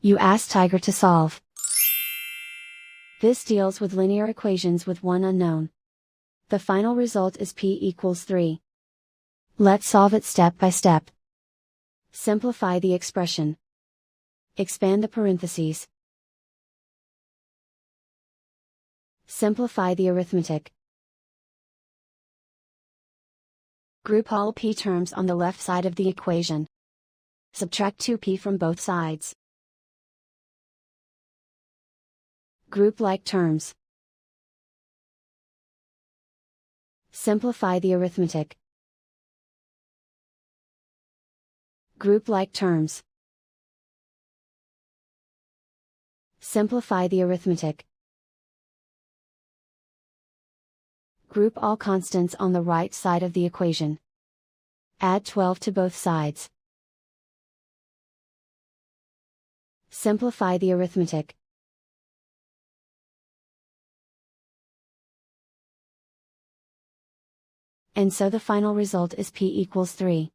You ask Tiger to solve. This deals with linear equations with one unknown. The final result is p equals 3. Let's solve it step by step. Simplify the expression. Expand the parentheses. Simplify the arithmetic. Group all p terms on the left side of the equation. Subtract 2p from both sides. Group like terms. Simplify the arithmetic. Group like terms. Simplify the arithmetic. Group all constants on the right side of the equation. Add 12 to both sides. Simplify the arithmetic. And so the final result is p equals 3.